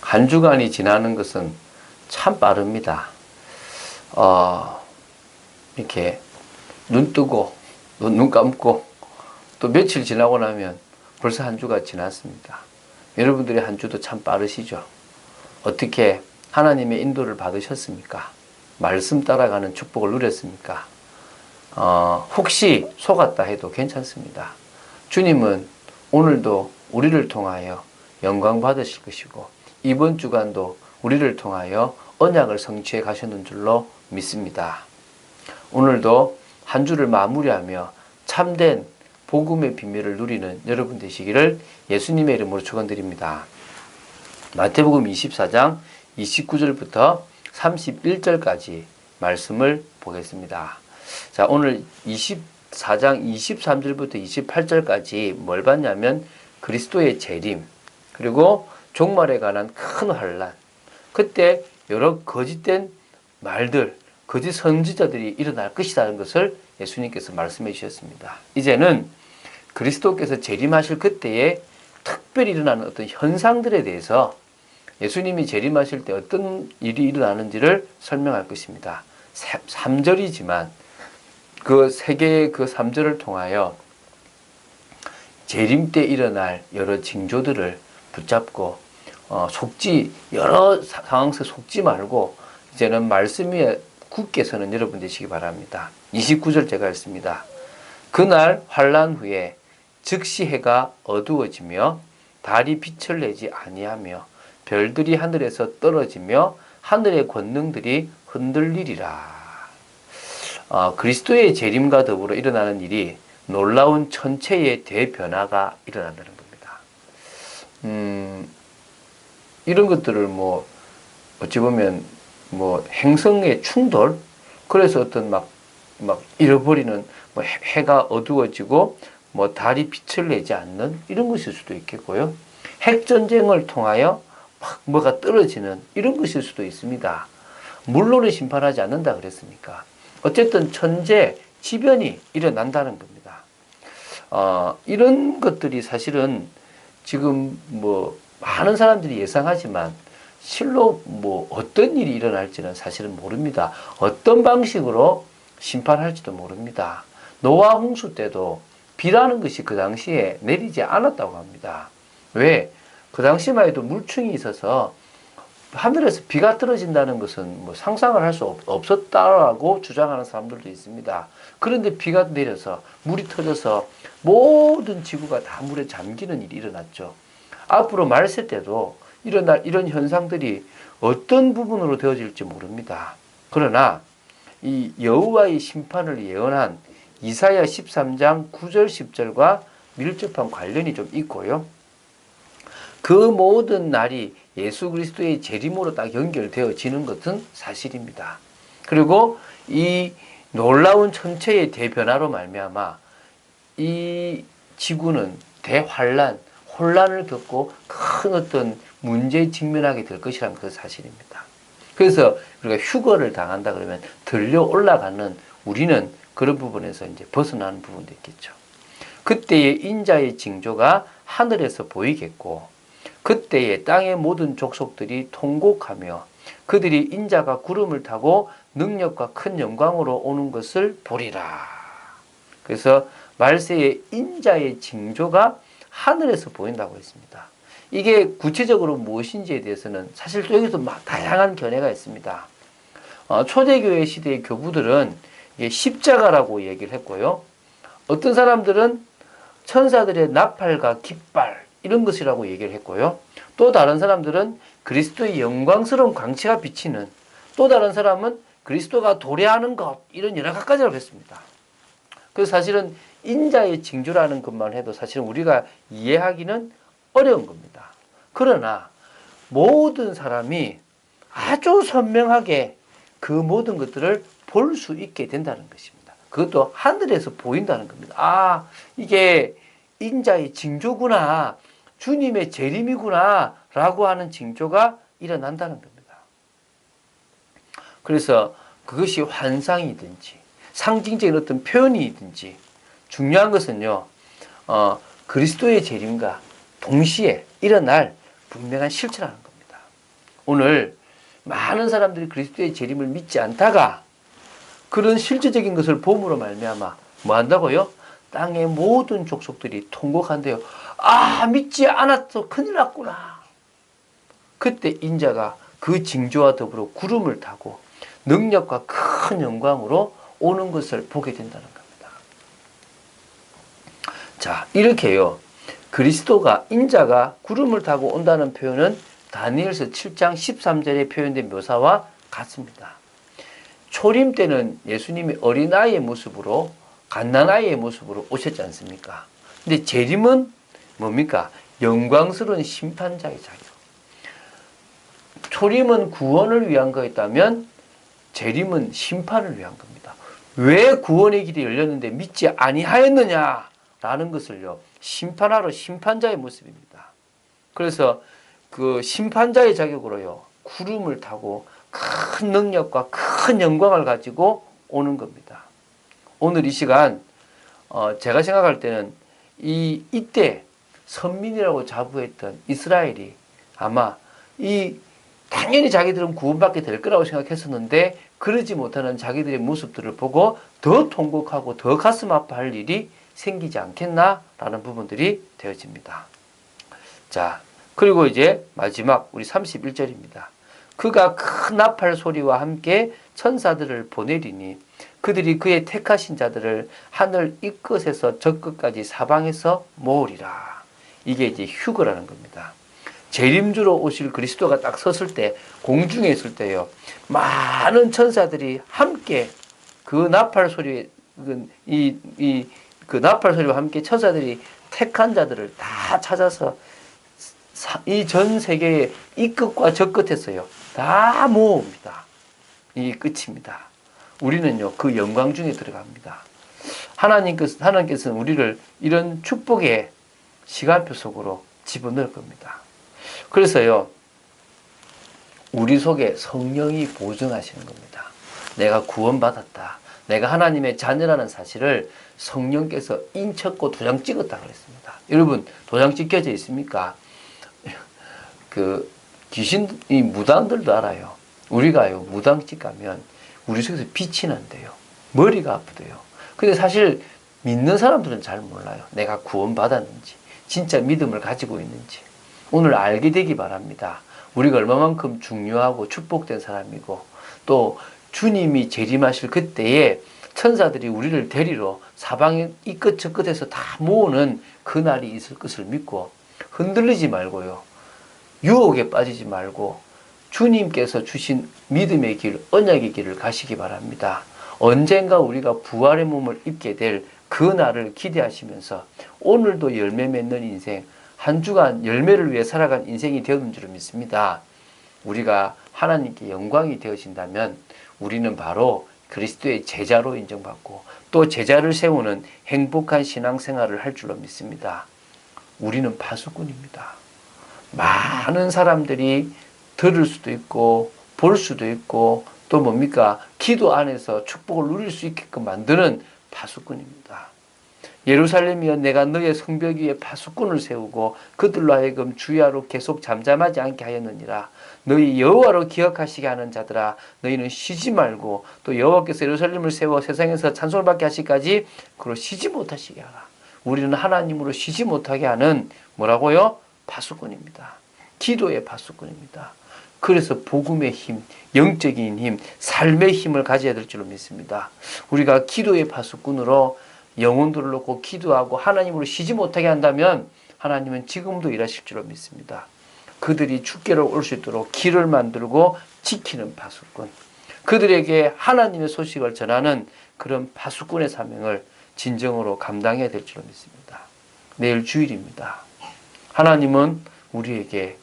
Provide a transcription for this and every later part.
한 주간이 지나는 것은 참 빠릅니다. 이렇게 눈 뜨고 눈 감고 또 며칠 지나고 나면 벌써 한 주가 지났습니다. 여러분들의 한 주도 참 빠르시죠? 어떻게 하나님의 인도를 받으셨습니까? 말씀 따라가는 축복을 누렸습니까? 혹시 속았다 해도 괜찮습니다. 주님은 오늘도 우리를 통하여 영광 받으실 것이고 이번 주간도 우리를 통하여 언약을 성취해 가셨는 줄로 믿습니다. 오늘도 한 주를 마무리하며 참된 복음의 비밀을 누리는 여러분 되시기를 예수님의 이름으로 축원드립니다. 마태복음 24장 29절부터 31절까지 말씀을 보겠습니다. 자, 오늘 24장 23절부터 28절까지 뭘 봤냐면 그리스도의 재림, 그리고 종말에 관한 큰 환란, 그때 여러 거짓된 말들, 거짓 선지자들이 일어날 것이라는 것을 예수님께서 말씀해 주셨습니다. 이제는 그리스도께서 재림하실 그때에 특별히 일어나는 어떤 현상들에 대해서 예수님이 재림하실 때 어떤 일이 일어나는지를 설명할 것입니다. 3절이지만 그 세 개의 그 3절을 통하여 재림 때 일어날 여러 징조들을 붙잡고 여러 상황 속 속지 말고 이제는 말씀 위에 굳게 서는 여러분 되시기 바랍니다. 29절 제가 읽습니다. 그날 환란 후에 즉시 해가 어두워지며 달이 빛을 내지 아니하며 별들이 하늘에서 떨어지며 하늘의 권능들이 흔들리리라. 그리스도의 재림과 더불어 일어나는 일이 놀라운 천체의 대변화가 일어난다는 겁니다. 이런 것들을 어찌 보면 행성의 충돌, 그래서 어떤 막 잃어버리는 해가 어두워지고 달이 빛을 내지 않는 이런 것일 수도 있겠고요. 핵전쟁을 통하여 막 뭐가 떨어지는 이런 것일 수도 있습니다. 물로는 심판하지 않는다 그랬으니까. 어쨌든 천재, 지변이 일어난다는 겁니다. 이런 것들이 사실은 지금 많은 사람들이 예상하지만 실로 어떤 일이 일어날지는 사실은 모릅니다. 어떤 방식으로 심판할지도 모릅니다. 노아 홍수 때도 비라는 것이 그 당시에 내리지 않았다고 합니다. 왜? 그 당시만 해도 물충이 있어서 하늘에서 비가 떨어진다는 것은 상상을 할 수 없었다라고 주장하는 사람들도 있습니다. 그런데 비가 내려서 물이 터져서 모든 지구가 다 물에 잠기는 일이 일어났죠. 앞으로 말세 때도 일어날 이런 현상들이 어떤 부분으로 되어질지 모릅니다. 그러나 이 여호와의 심판을 예언한 이사야 13장 9절 10절과 밀접한 관련이 좀 있고요. 그 모든 날이 예수 그리스도의 재림으로 딱 연결되어지는 것은 사실입니다. 그리고 이 놀라운 천체의 대변화로 말미암아 이 지구는 대환란, 혼란을 겪고 큰 어떤 문제에 직면하게 될 것이라는 것은 사실입니다. 그래서 우리가 휴거를 당한다 그러면 들려 올라가는 우리는 그런 부분에서 이제 벗어나는 부분도 있겠죠. 그때의 인자의 징조가 하늘에서 보이겠고 그때에 땅의 모든 족속들이 통곡하며 그들이 인자가 구름을 타고 능력과 큰 영광으로 오는 것을 보리라. 그래서 말세의 인자의 징조가 하늘에서 보인다고 했습니다. 이게 구체적으로 무엇인지에 대해서는 사실 또 여기서 다양한 견해가 있습니다. 초대교회 시대의 교부들은 이게 십자가라고 얘기를 했고요. 어떤 사람들은 천사들의 나팔과 깃발 이런 것이라고 얘기를 했고요. 또 다른 사람들은 그리스도의 영광스러운 광채가 비치는, 또 다른 사람은 그리스도가 도래하는 것, 이런 여러 가지라고 했습니다. 그래서 사실은 인자의 징조라는 것만 해도 사실은 우리가 이해하기는 어려운 겁니다. 그러나 모든 사람이 아주 선명하게 그 모든 것들을 볼 수 있게 된다는 것입니다. 그것도 하늘에서 보인다는 겁니다. 이게 인자의 징조구나, 주님의 재림이구나 라고 하는 징조가 일어난다는 겁니다. 그래서 그것이 환상이든지 상징적인 어떤 표현이든지 중요한 것은요, 그리스도의 재림과 동시에 일어날 분명한 실체라는 겁니다. 오늘 많은 사람들이 그리스도의 재림을 믿지 않다가 그런 실제적인 것을 봄으로 말미암아 뭐 한다고요? 땅의 모든 족속들이 통곡한대요. 아, 믿지 않았어. 큰일 났구나. 그때 인자가 그 징조와 더불어 구름을 타고 능력과 큰 영광으로 오는 것을 보게 된다는 겁니다. 자, 이렇게요. 그리스도가 인자가 구름을 타고 온다는 표현은 다니엘서 7장 13절에 표현된 묘사와 같습니다. 초림 때는 예수님이 어린아이의 모습으로 갓난아이의 모습으로 오셨지 않습니까? 근데 재림은 뭡니까? 영광스러운 심판자의 자격. 초림은 구원을 위한 거였다면 재림은 심판을 위한 겁니다. 왜 구원의 길이 열렸는데 믿지 아니하였느냐라는 것을요. 심판하러 심판자의 모습입니다. 그래서 그 심판자의 자격으로요. 구름을 타고 큰 능력과 큰 영광을 가지고 오는 겁니다. 오늘 이 시간 제가 생각할 때는 이때 선민이라고 자부했던 이스라엘이 아마 당연히 자기들은 구원받게 될 거라고 생각했었는데 그러지 못하는 자기들의 모습들을 보고 더 통곡하고 더 가슴 아파할 일이 생기지 않겠나라는 부분들이 되어집니다. 자, 그리고 이제 마지막 우리 31절입니다. 그가 큰 나팔 소리와 함께 천사들을 보내리니 그들이 그의 택하신 자들을 하늘 이 끝에서 저 끝까지 사방에서 모으리라. 이게 이제 휴거라는 겁니다. 재림주로 오실 그리스도가 딱 섰을 때, 공중에 있을 때요, 많은 천사들이 함께 그 나팔 소리, 그 나팔 소리와 함께 천사들이 택한 자들을 다 찾아서 이 전 세계의 이 끝과 저 끝에서요, 다 모읍니다. 이 끝입니다. 우리는요, 그 영광 중에 들어갑니다. 하나님께서는 우리를 이런 축복의 시간표 속으로 집어넣을 겁니다. 그래서요, 우리 속에 성령이 보증하시는 겁니다. 내가 구원받았다. 내가 하나님의 자녀라는 사실을 성령께서 인쳤고 도장 찍었다 그랬습니다. 여러분, 도장 찍혀져 있습니까? 귀신이 무당들도 알아요. 우리가요, 무당집 가면 우리 속에서 빛이 난대요. 머리가 아프대요. 근데 사실 믿는 사람들은 잘 몰라요. 내가 구원받았는지, 진짜 믿음을 가지고 있는지. 오늘 알게 되기 바랍니다. 우리가 얼마만큼 중요하고 축복된 사람이고 또 주님이 재림하실 그때에 천사들이 우리를 데리러 사방의 이 끝 저 끝에서 다 모으는 그날이 있을 것을 믿고 흔들리지 말고요. 유혹에 빠지지 말고 주님께서 주신 믿음의 길, 언약의 길을 가시기 바랍니다. 언젠가 우리가 부활의 몸을 입게 될 그 날을 기대하시면서 오늘도 열매 맺는 인생, 한 주간 열매를 위해 살아간 인생이 되었는 줄 믿습니다. 우리가 하나님께 영광이 되어진다면 우리는 바로 그리스도의 제자로 인정받고 또 제자를 세우는 행복한 신앙생활을 할 줄로 믿습니다. 우리는 파수꾼입니다. 많은 사람들이 들을 수도 있고 볼 수도 있고 또 뭡니까? 기도 안에서 축복을 누릴 수 있게끔 만드는 파수꾼입니다. 예루살렘이여 내가 너의 성벽 위에 파수꾼을 세우고 그들로 하여금 주야로 계속 잠잠하지 않게 하였느니라. 너희 여호와로 기억하시게 하는 자들아 너희는 쉬지 말고 또 여호와께서 예루살렘을 세워 세상에서 찬송을 받게 하시기까지 그로 쉬지 못하시게 하라. 우리는 하나님으로 쉬지 못하게 하는 뭐라고요? 파수꾼입니다. 기도의 파수꾼입니다. 그래서 복음의 힘, 영적인 힘, 삶의 힘을 가져야 될 줄로 믿습니다. 우리가 기도의 파수꾼으로 영혼들을 놓고 기도하고 하나님으로 쉬지 못하게 한다면 하나님은 지금도 일하실 줄로 믿습니다. 그들이 주께로 올 수 있도록 길을 만들고 지키는 파수꾼, 그들에게 하나님의 소식을 전하는 그런 파수꾼의 사명을 진정으로 감당해야 될 줄로 믿습니다. 내일 주일입니다. 하나님은 우리에게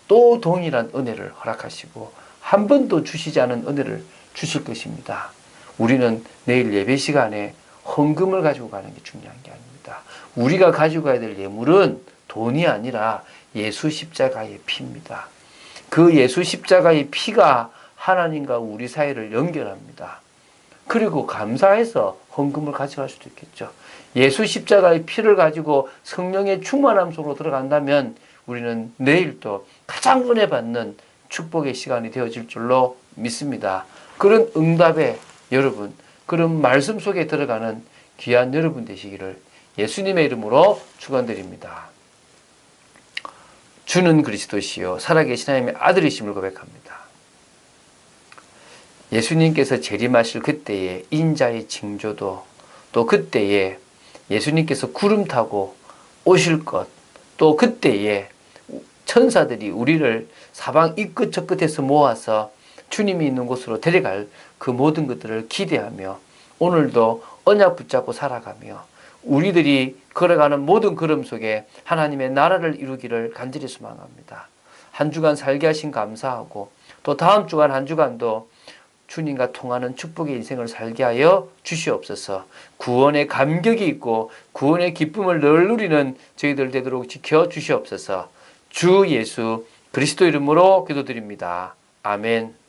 또 동일한 은혜를 허락하시고 한 번도 주시지 않은 은혜를 주실 것입니다. 우리는 내일 예배 시간에 헌금을 가지고 가는 게 중요한 게 아닙니다. 우리가 가지고 가야 될 예물은 돈이 아니라 예수 십자가의 피입니다. 그 예수 십자가의 피가 하나님과 우리 사이를 연결합니다. 그리고 감사해서 헌금을 가져갈 수도 있겠죠. 예수 십자가의 피를 가지고 성령의 충만함 속으로 들어간다면 우리는 내일 또 가장 은혜 받는 축복의 시간이 되어질 줄로 믿습니다. 그런 응답에 여러분, 그런 말씀 속에 들어가는 귀한 여러분 되시기를 예수님의 이름으로 축원드립니다. 주는 그리스도시요 살아계신 하나님의 아들이심을 고백합니다. 예수님께서 재림하실 그때에 인자의 징조도, 또 그때에 예수님께서 구름 타고 오실 것, 또 그때에 천사들이 우리를 사방 이 끝 저 끝에서 모아서 주님이 있는 곳으로 데려갈 그 모든 것들을 기대하며 오늘도 언약 붙잡고 살아가며 우리들이 걸어가는 모든 걸음 속에 하나님의 나라를 이루기를 간절히 소망합니다. 한 주간 살게 하신 감사하고 또 다음 주간 한 주간도 주님과 통하는 축복의 인생을 살게 하여 주시옵소서. 구원의 감격이 있고 구원의 기쁨을 늘 누리는 저희들 되도록 지켜 주시옵소서. 주 예수 그리스도 이름으로 기도드립니다. 아멘.